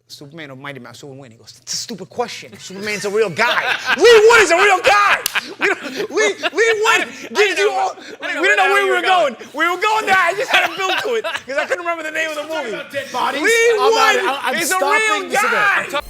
Superman or Mighty Mouse, who would win? He goes, it's a stupid question. Superman's a real guy. Lee Wood is a real guy. Lee Wood gives you all. We didn't know where we were going. We were going there. I just had to build to it because I couldn't remember the name of the movie. Dead bodies. Lee Wood is a real guy.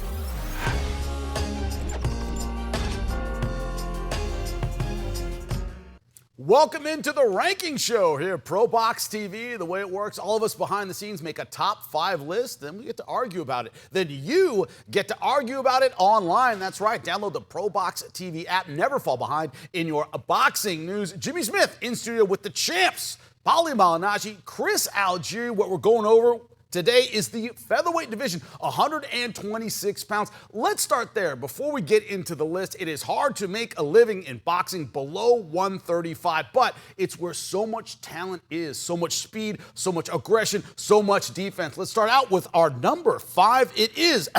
Welcome into the ranking show here at ProBox TV. The way it works, all of us behind the scenes make a top 5 list, then we get to argue about it. Then you get to argue about it online. That's right. Download the ProBox TV app. Never fall behind in your boxing news. Jimmy Smith in studio with the champs, Paulie Malignaggi, Chris Algieri. What we're going over today is the featherweight division, 126 pounds. Let's start there. Before we get into the list, it is hard to make a living in boxing below 135, but it's where so much talent is, so much speed, so much aggression, so much defense. Let's start out with our number 5. It is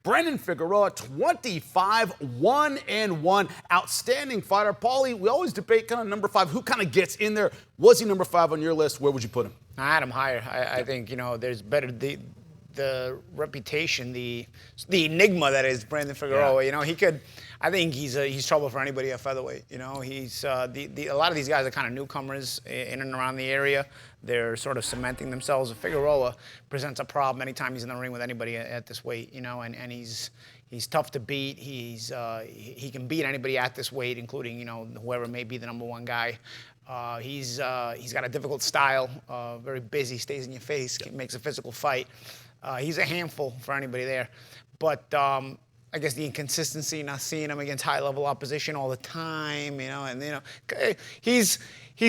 Brandon Figueroa, 25-1-1. Outstanding fighter. Paulie, we always debate kind of number 5. Who kind of gets in there? Was he number 5 on your list? Where would you put him? I had him higher. I think, there's better the reputation, the enigma that is Brandon Figueroa. Yeah. I think he's trouble for anybody at featherweight. He's a lot of these guys are kind of newcomers in and around the area. They're sort of cementing themselves. Figueroa presents a problem anytime he's in the ring with anybody at this weight. And he's tough to beat. He can beat anybody at this weight, including whoever may be the number 1 guy. He's got a difficult style, very busy, stays in your face, makes a physical fight. He's a handful for anybody there. But I guess the inconsistency, not seeing him against high-level opposition all the time, he's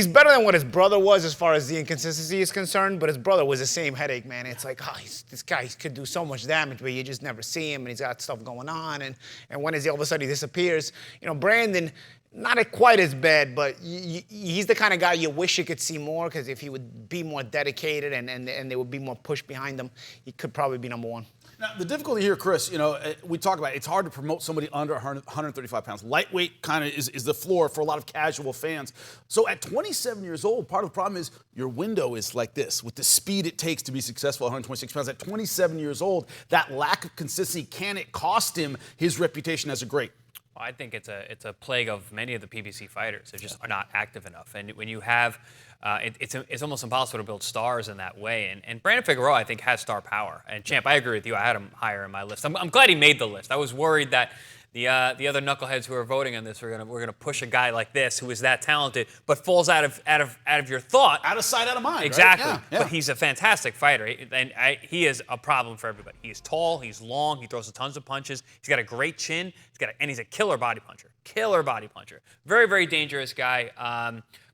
better than what his brother was as far as the inconsistency is concerned, but his brother was the same headache, man. It's like, this guy could do so much damage, but you just never see him, and he's got stuff going on, and when all of a sudden he disappears. Brandon, not quite as bad, but he's the kind of guy you wish you could see more, because if he would be more dedicated and there would be more push behind him, he could probably be number 1. Now, the difficulty here, Chris, we talk about it. It's hard to promote somebody under 135 pounds. Lightweight kind of is the floor for a lot of casual fans. So at 27 years old, part of the problem is your window is like this. With the speed it takes to be successful at 126 pounds, at 27 years old, that lack of consistency, can it cost him his reputation as a great? Well, I think it's a plague of many of the PBC fighters. They're just not active enough. And when you have, it's almost impossible to build stars in that way. And Brandon Figueroa, I think, has star power. And Champ, I agree with you. I had him higher in my list. I'm glad he made the list. I was worried that the other knuckleheads who are voting on this were gonna push a guy like this who is that talented, but falls out of your thought. Out of sight, out of mind. Exactly. Right? Yeah. But he's a fantastic fighter, and he is a problem for everybody. He's tall, he's long, he throws tons of punches. He's got a great chin. And he's a killer body puncher. Killer body puncher. Very, very dangerous guy.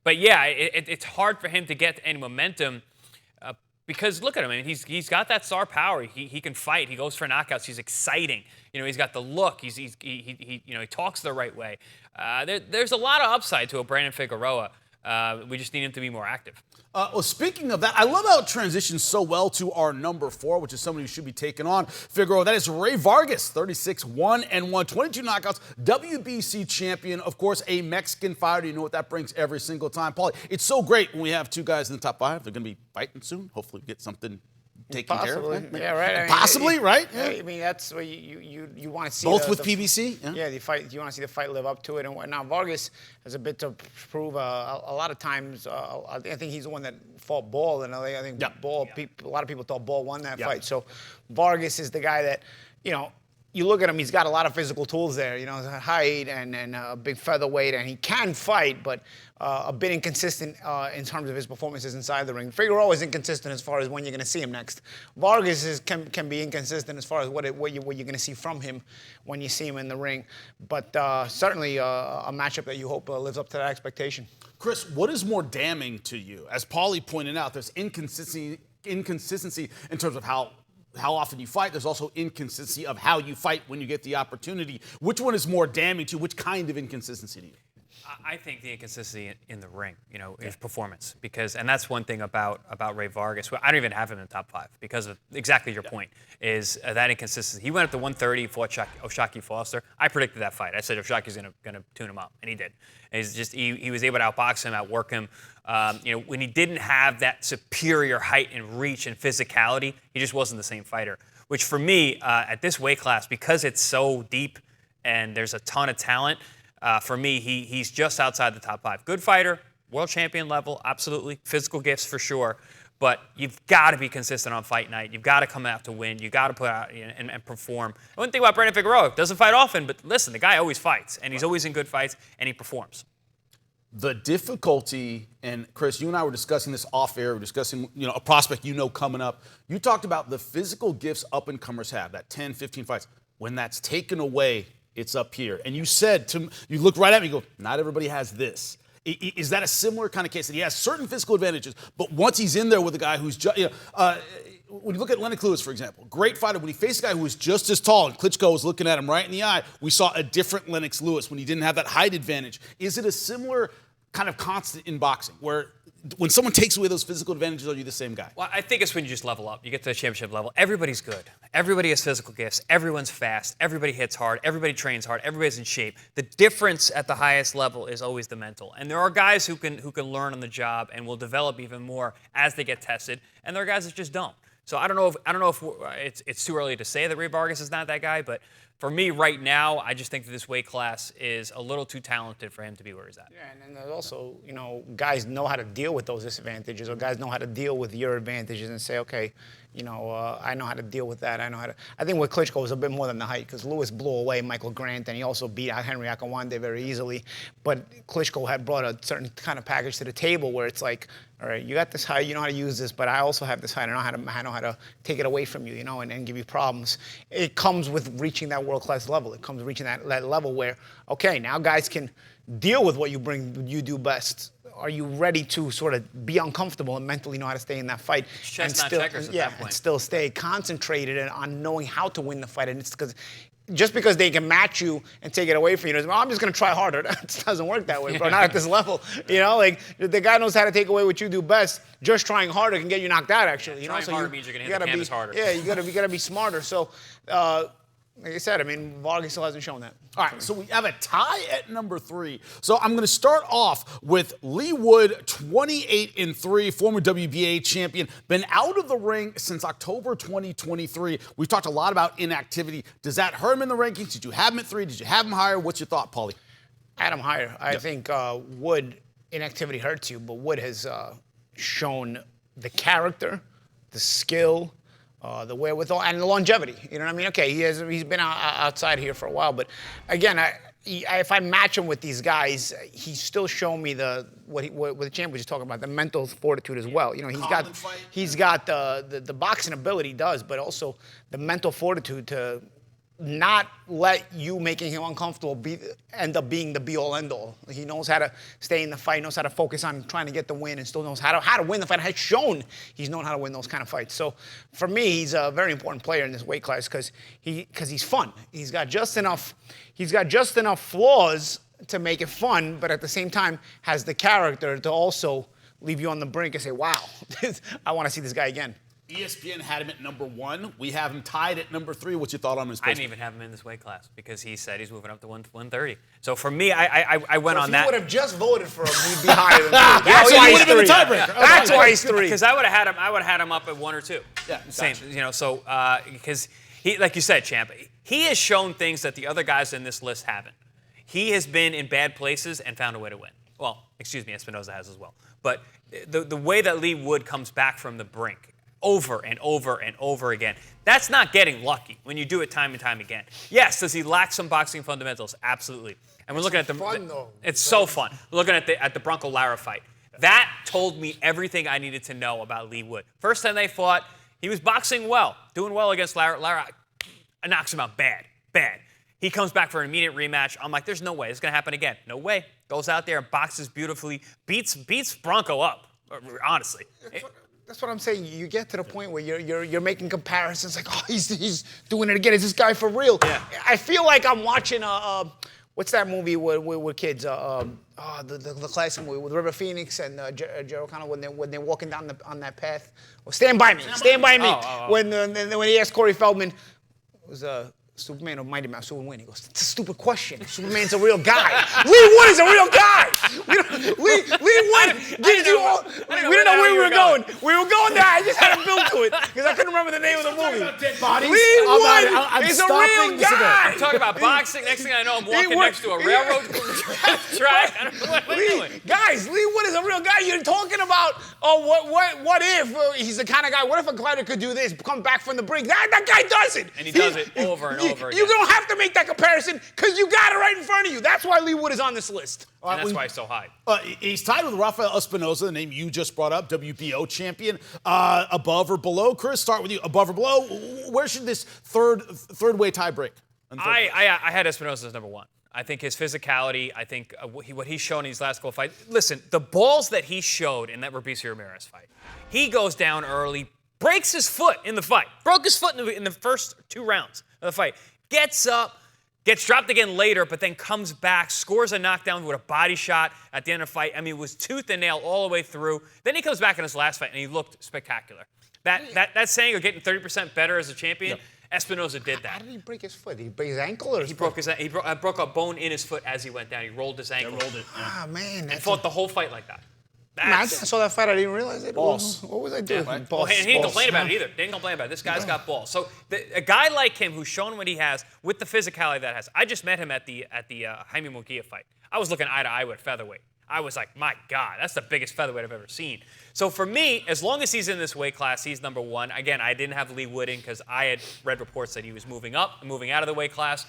But yeah, it's hard for him to get any momentum. Because look at him, I mean, he's got that star power. He can fight. He goes for knockouts. He's exciting. He's got the look. He talks the right way. There's a lot of upside to a Brandon Figueroa. We just need him to be more active. Well, speaking of that, I love how it transitions so well to our number 4, which is somebody who should be taken on Figueroa. That is Ray Vargas, 36-1-1, 22 knockouts, WBC champion, of course, a Mexican fighter. You know what that brings every single time. Paulie, it's so great when we have 2 guys in the top 5. They're going to be fighting soon. Hopefully we get something taken care of. Right? Yeah, right. Possibly, right? Yeah. I mean, that's what you want to see. Both with PBC? Yeah, the fight. You want to see the fight live up to it. And now Vargas has a bit to prove. A lot of times, I think he's the one that fought Ball. And I think Ball. A lot of people thought Ball won that fight. So Vargas is the guy that, you look at him, he's got a lot of physical tools there, height and a big featherweight, and he can fight, but a bit inconsistent in terms of his performances inside the ring. Figueroa is inconsistent as far as when you're going to see him next. Vargas can be inconsistent as far as what you're going to see from him when you see him in the ring. But certainly a matchup that you hope lives up to that expectation. Chris, what is more damning to you? As Paulie pointed out, there's inconsistency in terms of how often you fight. There's also inconsistency of how you fight when you get the opportunity. Which one is more damning to you? Which kind of inconsistency to you? I think the inconsistency in the ring, is performance. And that's one thing about Ray Vargas. I don't even have him in the top 5 because of exactly your point, is that inconsistency. He went up to 130, fought O'Shaquie Foster. I predicted that fight. I said O'Shaquie's going to tune him up, and he did. And he was able to outbox him, outwork him. When he didn't have that superior height and reach and physicality, he just wasn't the same fighter. which for me, at this weight class, because it's so deep and there's a ton of talent, for me, he's just outside the top 5. Good fighter, world champion level, absolutely. Physical gifts for sure. But you've got to be consistent on fight night. You've got to come out to win. You've got to put out and perform. One thing about Brandon Figueroa, doesn't fight often, but listen, the guy always fights, and he's always in good fights, and he performs. The difficulty, and Chris, you and I were discussing this off air, we're discussing, a prospect coming up. You talked about the physical gifts up-and-comers have, that 10, 15 fights. When that's taken away, it's up here. And you said, you look right at me, you go, not everybody has this. Is that a similar kind of case that he has certain physical advantages, but once he's in there with a guy who's just, when you look at Lennox Lewis, for example, great fighter, when he faced a guy who was just as tall and Klitschko was looking at him right in the eye, we saw a different Lennox Lewis when he didn't have that height advantage. Is it a similar kind of constant in boxing where when someone takes away those physical advantages, are you the same guy? Well, I think it's when you just level up. You get to the championship level. Everybody's good. Everybody has physical gifts. Everyone's fast. Everybody hits hard. Everybody trains hard. Everybody's in shape. The difference at the highest level is always the mental. And there are guys who can learn on the job and will develop even more as they get tested. And there are guys that just don't. So I don't know if it's too early to say that Ray Vargas is not that guy, but for me right now, I just think that this weight class is a little too talented for him to be where he's at. Yeah, and then there's also, guys know how to deal with those disadvantages, or guys know how to deal with your advantages and say, okay, I know how to deal with that. I think with Klitschko was a bit more than the height, because Lewis blew away Michael Grant, and he also beat out Henry Akawande very easily. But Klitschko had brought a certain kind of package to the table where it's like, all right, you got this height, you know how to use this, but I also have this height, I know how to take it away from you, and give you problems. It comes with reaching that world-class level. It comes with reaching that level where, okay, now guys can deal with what you do best. Are you ready to sort of be uncomfortable and mentally know how to stay in that fight? And still stay concentrated on knowing how to win the fight. And it's because just because they can match you and take it away from you, I'm just going to try harder. That doesn't work that way, bro. Not at this level. Like the guy knows how to take away what you do best. Just trying harder can get you knocked out, actually. Trying harder means you're going to hit the canvas harder. Yeah, you got to be smarter. So, like I said, Vargas still hasn't shown that. All right, so we have a tie at number 3. So I'm going to start off with Lee Wood, 28-3, former WBA champion, been out of the ring since October 2023. We've talked a lot about inactivity. Does that hurt him in the rankings? Did you have him at 3? Did you have him higher? What's your thought, Paulie? I had him higher. I think Wood, inactivity hurts you, but Wood has shown the character, the skill, the wherewithal, and the longevity. You know what I mean? Okay, he's been outside here for a while, but again, if I match him with these guys, he's still shown me what the champ was just talking about, the mental fortitude as well. He's got the boxing ability, he does, but also the mental fortitude to not let you making him uncomfortable end up being the be-all, end-all. He knows how to stay in the fight, knows how to focus on trying to get the win, and still knows how to win the fight. Has shown he's known how to win those kind of fights. So for me, he's a very important player in this weight class because he's fun. He's got just enough flaws to make it fun, but at the same time has the character to also leave you on the brink and say, wow, I want to see this guy again. ESPN had him at number 1. We have him tied at number 3. What's your thought on his I didn't even have him in this weight class because he said he's moving up to 130. So for me, I went on that. If you would have just voted for him, he'd be higher than 3. That's why he's been the tiebreaker. That's why he's 3. Because I would have had him up at 1 or 2. Yeah, same. So because he, like you said, champ, he has shown things that the other guys in this list haven't. He has been in bad places and found a way to win. Well, excuse me, Espinoza has as well. But the way that Lee Wood comes back from the brink, over and over and over again. That's not getting lucky when you do it time and time again. Yes, does he lack some boxing fundamentals? Absolutely. And we're looking at it's so fun. We're looking at the Bronco Lara fight. That told me everything I needed to know about Lee Wood. First time they fought, he was boxing well, doing well against Lara. Lara knocks him out bad. He comes back for an immediate rematch. I'm like, there's no way. It's going to happen again. No way. Goes out there and boxes beautifully, beats Bronco up, honestly. That's what I'm saying. You get to the point where you're making comparisons like, oh, he's doing it again. Is this guy for real? Yeah. I feel like I'm watching what's that movie with kids? The classic movie with River Phoenix and Gerald Connell when they're walking down on that path. Well, Stand By Me. Stand By Me. Oh. When he asked Corey Feldman, it was Superman or Mighty Mouse, who would win? He goes, it's a stupid question. Superman's a real guy. Lee Wood is a real guy. Lee Wood gives you all. We didn't know where we were going. We were going there. I just had to build to it because I couldn't remember the name of the movie. Dead bodies. Lee Wood I'm is a real guy. I'm talking about boxing. Next thing I know, I'm walking next to a railroad track. I don't know what we're doing. Guys, Lee Wood is a real guy. You're talking about, what if he's the kind of guy, what if a fighter could do this, come back from the brink? That guy does it. And he does it over and over again. You don't have to make that comparison because you got it right in front of you. That's why Lee Wood is on this list. And that's why he's so high. He's tied with Rafael Espinoza, the name you just brought up, WBO champion. Above or below? Chris, start with you. Above or below? Where should this third way tie break? I had Espinoza as number one. I think his physicality, I think what he's shown in these last couple of fights. Listen, the balls that he showed in that Robeisy Ramirez fight, he goes down early, breaks his foot in the fight, broke his foot in the first 2 rounds of the fight, gets up, gets dropped again later, but then comes back, scores a knockdown with a body shot at the end of the fight. I mean, it was tooth and nail all the way through. Then he comes back in his last fight, and he looked spectacular. That saying of getting 30% better as a champion, Espinoza did that. How did he break his foot? Did he break his ankle or his foot? He broke a bone in his foot as he went down. He rolled his ankle. Rolled it. Ah, man. And fought the whole fight like that. Imagine I saw that fight, I didn't realize it. Balls. What was I doing? Yeah. Well, he didn't complain about it either. Didn't complain about it. This guy's got balls. So a guy like him who's shown what he has with the physicality that has. I just met him at the Jaime Munguia fight. I was looking eye to eye with featherweight. I was like, my God, that's the biggest featherweight I've ever seen. So for me, as long as he's in this weight class, he's number one. Again, I didn't have Lee Wood in because I had read reports that he was moving up and moving out of the weight class.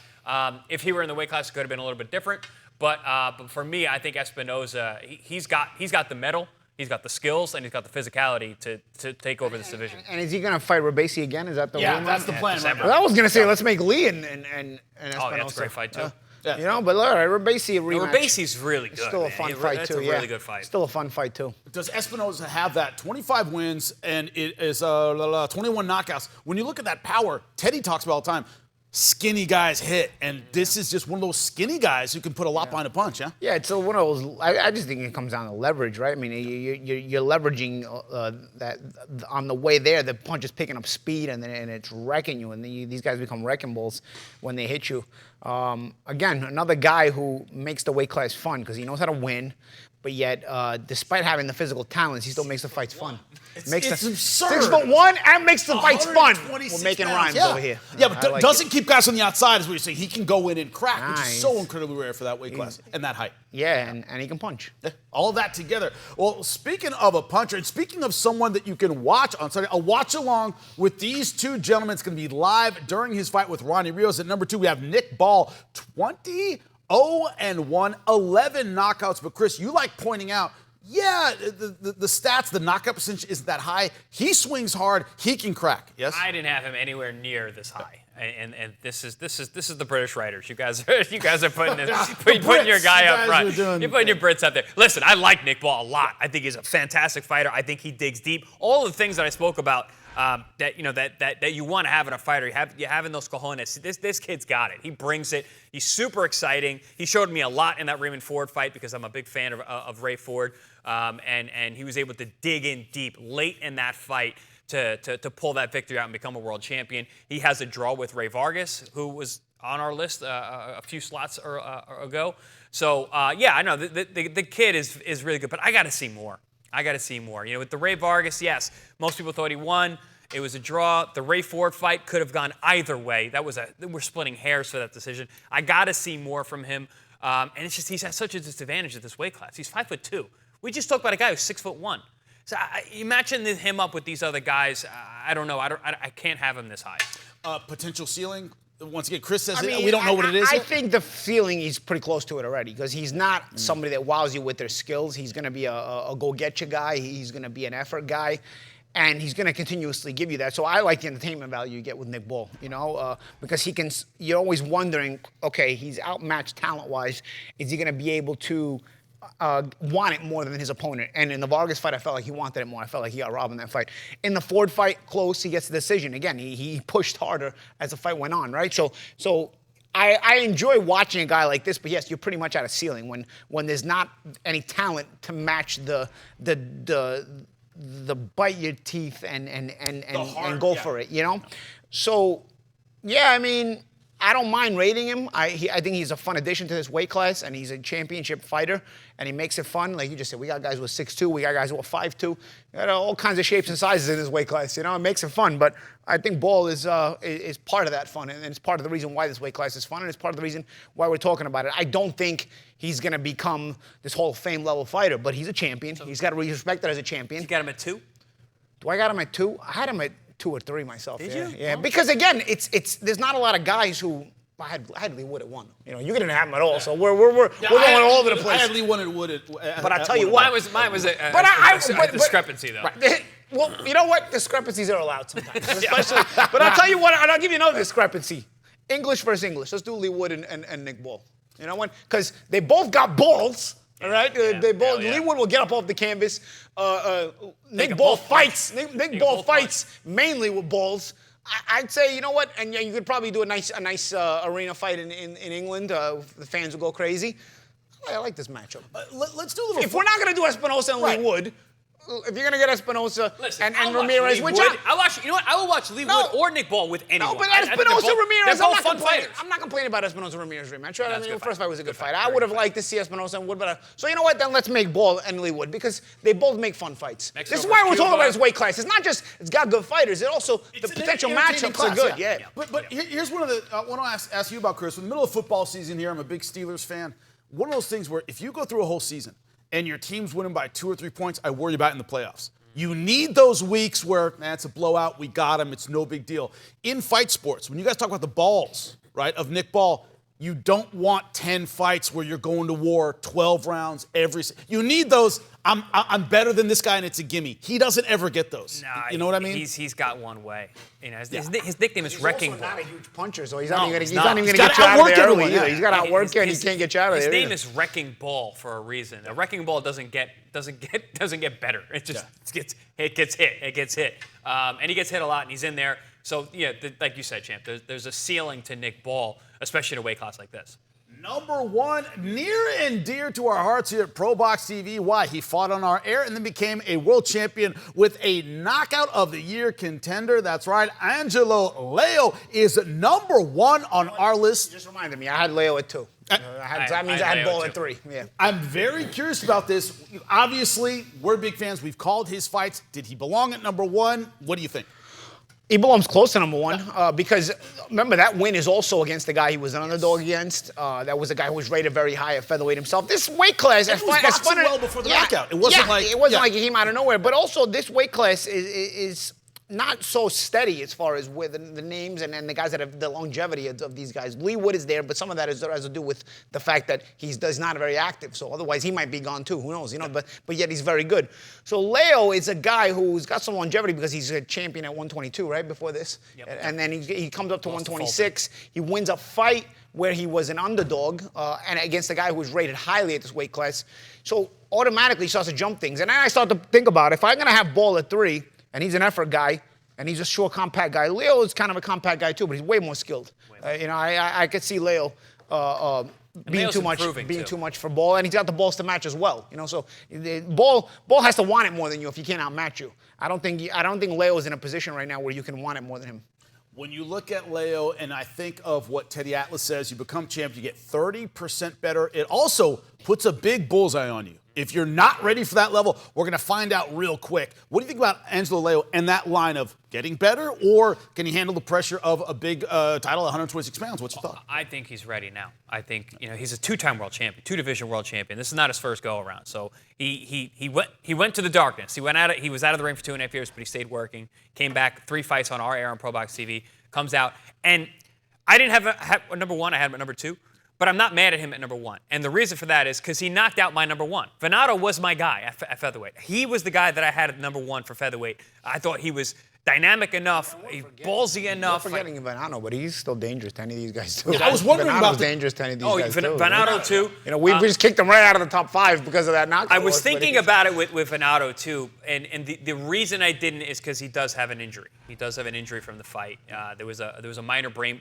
If he were in the weight class, it could have been a little bit different. But for me, I think Espinoza, he's got the mettle, he's got the skills, and he's got the physicality to take over this division. And is he going to fight Robeisy again? Is that the Yeah, one? that's the plan. Right Well, I was going to say, let's make Lee and Espinoza. Oh, yeah, that's a great fight, too. You know, but all right, Robeisy rematch. Robeisy's really good. It's still a fun fight, That's too. a really good fight. Still a fun fight, too. Does Espinoza have that 25 wins and it is 21 knockouts? When you look at that power, Teddy talks about all the time, skinny guys hit, and this is just one of those skinny guys who can put a lot behind a punch, yeah? Yeah, it's one of those. I just think it comes down to leverage, right? I mean, you're leveraging that on the way there. The punch is picking up speed, and it's wrecking you. And these guys become wrecking balls when they hit you. Again, another guy who makes the weight class fun because he knows how to win. But yet, despite having the physical talents, he still makes the fights fun. It's absurd. 6'1" and makes the fights fun. 126 We're making pounds. rhymes over here. Yeah, but like doesn't keep guys on the outside, is what you're saying. He can go in and crack, which is Nice. so incredibly rare for that weight class and that height. Yeah, and he can punch. All of that together. Well, speaking of a puncher, and speaking of someone that you can watch on Sunday, a watch along with these two gentlemen. It's going to be live during his fight with Ronnie Rios. At number 2, we have Nick Ball, 20-0-1, 11 knockouts. But Chris, you like pointing out, yeah, the stats, the knockout percentage isn't that high. He swings hard. He can crack. Yes. I didn't have him anywhere near this high, and this is the British writers. You guys are putting your guy up front. You're putting your Brits up there. Listen, I like Nick Ball a lot. I think he's a fantastic fighter. I think he digs deep. All the things that I spoke about. That you want to have in a fighter. You have in those cojones. This kid's got it. He brings it. He's super exciting. He showed me a lot in that Raymond Ford fight because I'm a big fan of Ray Ford. And he was able to dig in deep late in that fight to pull that victory out and become a world champion. He has a draw with Ray Vargas, who was on our list a few slots ago. So yeah, I know the kid is really good, but I got to see more. You know, with the Ray Vargas, yes, most people thought he won. It was a draw. The Ray Ford fight could have gone either way. We're splitting hairs for that decision. I got to see more from him. And it's just he's at such a disadvantage at this weight class. He's 5'2". We just talked about a guy who's 6'1". So imagine him up with these other guys. I don't know. I can't have him this high. Potential ceiling. Once again, Chris says we don't know what it is. I think the feeling he's pretty close to it already because he's not somebody that wows you with their skills. He's going to be a go-get-you guy. He's going to be an effort guy. And he's going to continuously give you that. So I like the entertainment value you get with Nick Ball, you know, because you're always wondering, okay, he's outmatched talent-wise. Is he going to be able to want it more than his opponent? And in the Vargas fight, I felt like he wanted it more. I felt like he got robbed in that fight. In the Ford fight, close, he gets the decision. Again, he pushed harder as the fight went on, right? So I enjoy watching a guy like this, but yes, you're pretty much at a ceiling when there's not any talent to match the bite your teeth and go for it, you know? So, yeah, I mean, I don't mind rating him. I think he's a fun addition to this weight class, and he's a championship fighter, and he makes it fun. Like you just said, we got guys with 6'2", we got guys with 5'2". We got all kinds of shapes and sizes in this weight class. It makes it fun. But I think Ball is part of that fun, and it's part of the reason why this weight class is fun, and it's part of the reason why we're talking about it. I don't think he's going to become this Hall of Fame level fighter, but he's a champion. He's got to be respected as a champion. You got him at 2? Do I got him at 2? I had him at 2 or 3 myself. Did you? you? Yeah, because again, there's not a lot of guys who I had Lee Wood at 1. You didn't have him at all, so we're going all over the place. I had Lee Wood at but I tell you what, mine was a discrepancy though. Well, you know what? Discrepancies are allowed sometimes, especially. But I'll tell you what, and I'll give you another discrepancy: English versus English. Let's do Lee Wood and Nick Ball. You know what? Because they both got balls. All right, Lee Wood will get up off the canvas. Nick Ball fights. Nick Ball fights mainly with balls. I'd say, you know what, and you could probably do a nice arena fight in England. The fans will go crazy. I like this matchup. Let's do a little. If we're not going to do Espinosa and Lee Wood, if you're going to get Espinosa and Ramirez, which I watch, you know what? I will watch Lee Wood or Nick Ball with anyone. No, but Espinosa Ramirez, I'm not complaining about Espinosa Ramirez rematch. The first fight was a good fight. I would have liked to see Espinosa and Wood, but so you know what? Then let's make Ball and Lee Wood because they both make fun fights. This is why we're talking about his weight class. It's not just it's got good fighters. It also the potential matchups are good. Yeah. But here's one of the I want to ask you about, Chris. In the middle of football season here, I'm a big Steelers fan. One of those things where if you go through a whole season and your team's winning by 2 or 3 points, I worry about in the playoffs. You need those weeks where, it's a blowout, we got him, it's no big deal. In fight sports, when you guys talk about the balls, right, of Nick Ball, you don't want 10 fights where you're going to war 12 rounds you need those, I'm better than this guy and it's a gimme. He doesn't ever get those. Nah, you know what I mean? He's got one way. His nickname is Wrecking Ball. He's also not a huge puncher, so he's not even going to get you out of there early either. He's got to outwork you and he can't get you out of there. His name is Wrecking Ball for a reason. A Wrecking Ball doesn't get better. It just gets hit. And he gets hit a lot, and he's in there. So like you said, Champ, there's a ceiling to Nick Ball, especially in a weight class like this. Number 1, near and dear to our hearts here at ProBox TV. Why? He fought on our air and then became a world champion with a knockout of the year contender. That's right. Angelo Leo is number 1 on our list. You just reminded me. I had Leo at 2. That means I had Ball at 3. Yeah. I'm very curious about this. Obviously, we're big fans. We've called his fights. Did he belong at number 1? What do you think? He belongs close to number 1 because, remember, that win is also against the guy he was an underdog against. That was a guy who was rated very high at featherweight himself. This weight class, as fun well before the knockout. It wasn't like he came out of nowhere. But also, this weight class is not so steady as far as with the names and the guys that have the longevity of these guys. Lee Wood is there, but some of that has to do with the fact that he's not very active. So otherwise, he might be gone too. Who knows? But yet he's very good. So Leo is a guy who's got some longevity because he's a champion at 122, right, before this. Yep. And then he comes up to 126. He wins a fight where he was an underdog and against a guy who was rated highly at this weight class. So automatically he starts to jump things. And then I start to think about if I'm going to have Ball at 3, and he's an effort guy, and he's a short, compact guy. Leo is kind of a compact guy too, but he's way more skilled. I could see Leo being too much for Ball, and he's got the balls to match as well. So Ball has to want it more than you if he can't outmatch you. I don't think Leo is in a position right now where you can want it more than him. When you look at Leo, and I think of what Teddy Atlas says, you become champ, you get 30% better. It also puts a big bullseye on you. If you're not ready for that level, we're going to find out real quick. What do you think about Angelo Leo and that line of getting better, or can he handle the pressure of a big title at 126 pounds? What's your thought? I think he's ready now. I think he's a 2-time world champion, 2-division world champion. This is not his first go around. So he went to the darkness. He was out of the ring for 2.5 years, but he stayed working. Came back, 3 fights on our air on ProBox TV. Comes out, and I didn't have a number 1. I had him at number 2. But I'm not mad at him at number 1. And the reason for that is because he knocked out my number 1. Venado was my guy at featherweight. He was the guy that I had at number 1 for featherweight. I thought he was dynamic enough, ballsy enough. You're forgetting Venado, but he's still dangerous to any of these guys too. Yeah, I was wondering about dangerous to any of these guys too. Venado too. We just kicked him right out of the top 5 because of that knockout. I was thinking about it with Venado too, and the reason I didn't is because he does have an injury. He does have an injury from the fight. There was a minor brain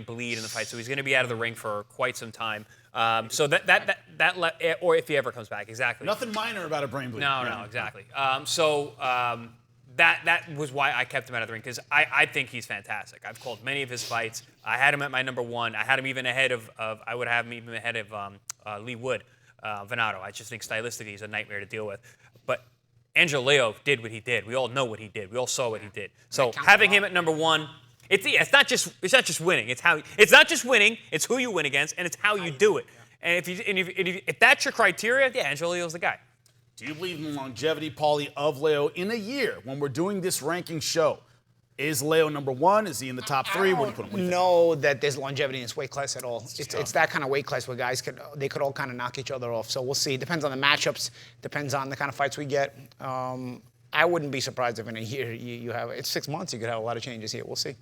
bleed in the fight, so he's going to be out of the ring for quite some time. So or if he ever comes back, exactly. Nothing minor about a brain bleed. No, exactly. that was why I kept him out of the ring, because I think he's fantastic. I've called many of his fights. I had him at my number 1. I had him even ahead of I would have him even ahead of Lee Wood, Venato. I just think stylistically he's a nightmare to deal with. But Angelo Leo did what he did. We all know what he did. We all saw what he did. So having him at number 1, it's not just winning. It's not just winning. It's who you win against, and it's how you do it. And if that's your criteria, yeah, Angelo Leo's the guy. Do you believe in the longevity, Paulie, of Leo in a year when we're doing this ranking show? Is Leo number 1? Is he in the top 3? What do you put him? I don't know that there's longevity in this weight class at all. It's that kind of weight class where guys could all kind of knock each other off. So we'll see. Depends on the matchups. Depends on the kind of fights we get. I wouldn't be surprised if in a year you have. It's 6 months. You could have a lot of changes here. We'll see.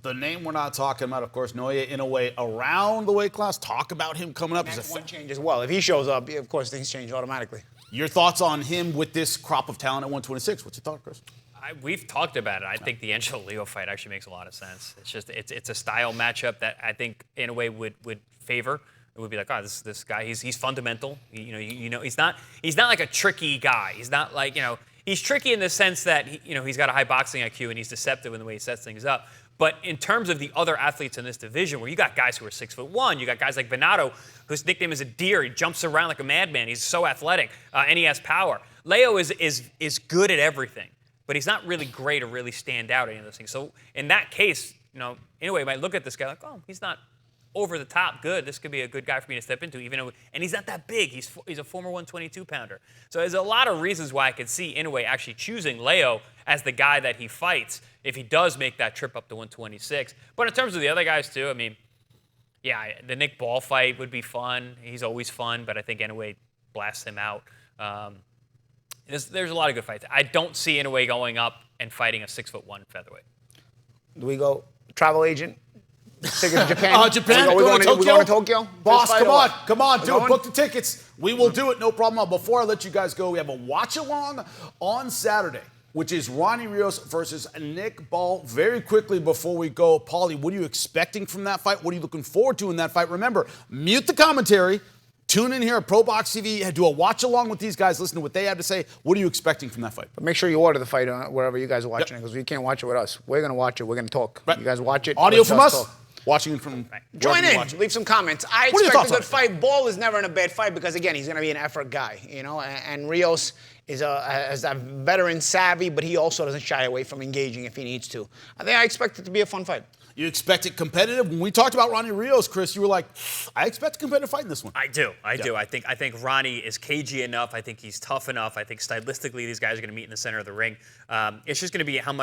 The name we're not talking about, of course, Noya Inoue around the weight class. Talk about him coming up. That's one change as well. If he shows up, of course, things change automatically. Your thoughts on him with this crop of talent at 126? What's your thought, Chris? We've talked about it. I think the Angelo Leo fight actually makes a lot of sense. It's just it's a style matchup that I think in a way would favor. It would be like, oh, this guy, he's fundamental. You know, he's not like a tricky guy. He's not like, he's tricky in the sense that he's got a high boxing IQ and he's deceptive in the way he sets things up. But in terms of the other athletes in this division, where you got guys who are 6'1", you got guys like Venato, whose nickname is a deer. He jumps around like a madman. He's so athletic, and he has power. Leo is good at everything, but he's not really great or really stand out at any of those things. So in that case, anyway, you might look at this guy like, oh, he's not over the top good. This could be a good guy for me to step into, and he's not that big. He's a former 122-pounder. So there's a lot of reasons why I could see Inoue actually choosing Leo as the guy that he fights if he does make that trip up to 126. But in terms of the other guys too, yeah, the Nick Ball fight would be fun. He's always fun, but I think Inoue blasts him out. There's a lot of good fights. I don't see Inoue going up and fighting a 6'1" featherweight. Do we go travel agent? Tickets to Japan? Japan. We're going to Tokyo? Boss, come on, do it. Book the tickets. We will do it, no problem. Before I let you guys go, we have a watch-along on Saturday, which is Ronnie Rios versus Nick Ball. Very quickly before we go, Paulie, what are you expecting from that fight? What are you looking forward to in that fight? Remember, mute the commentary. Tune in here at ProBox TV, do a watch-along with these guys, listen to what they have to say. What are you expecting from that fight? But make sure you order the fight wherever you guys are watching it, because you can't watch it with us. We're going to watch it. We're going to talk. Right. You guys watch it. Audio from us. Watching it from Join in. Leave some comments. I expect a good fight. Ball is never in a bad fight because, again, he's going to be an effort guy, and Rios is a veteran savvy, but he also doesn't shy away from engaging if he needs to. I expect it to be a fun fight. You expect it competitive? When we talked about Ronnie Rios, Chris, you were like, I expect a competitive fight in this one. I do. I think Ronnie is cagey enough. I think he's tough enough. I think stylistically these guys are going to meet in the center of the ring. It's just going to be how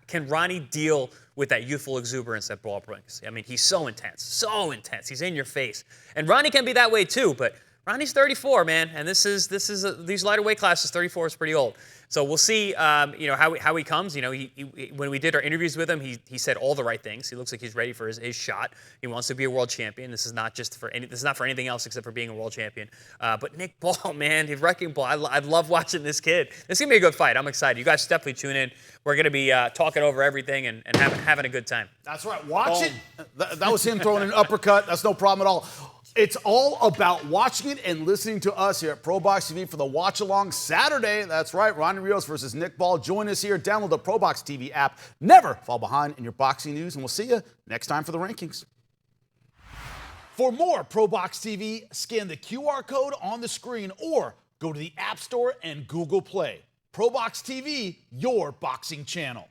can Ronnie deal with that youthful exuberance that Ball brings. He's so intense. So intense. He's in your face. And Ronnie can be that way too, but Ronnie's 34, man, and these lighter weight classes, 34 is pretty old. So we'll see, how he comes. When we did our interviews with him, he said all the right things. He looks like he's ready for his shot. He wants to be a world champion. This is not for anything else except for being a world champion. But Nick Ball, man, he's wrecking ball. I love watching this kid. This is gonna be a good fight. I'm excited. You guys definitely tune in. We're gonna be talking over everything and having a good time. That's right. Watch it. That was him throwing an uppercut. That's no problem at all. It's all about watching it and listening to us here at ProBox TV for the watch-along Saturday. That's right, Ronnie Rios versus Nick Ball. Join us here. Download the ProBox TV app. Never fall behind in your boxing news, and we'll see you next time for the rankings. For more ProBox TV, scan the QR code on the screen or go to the App Store and Google Play. ProBox TV, your boxing channel.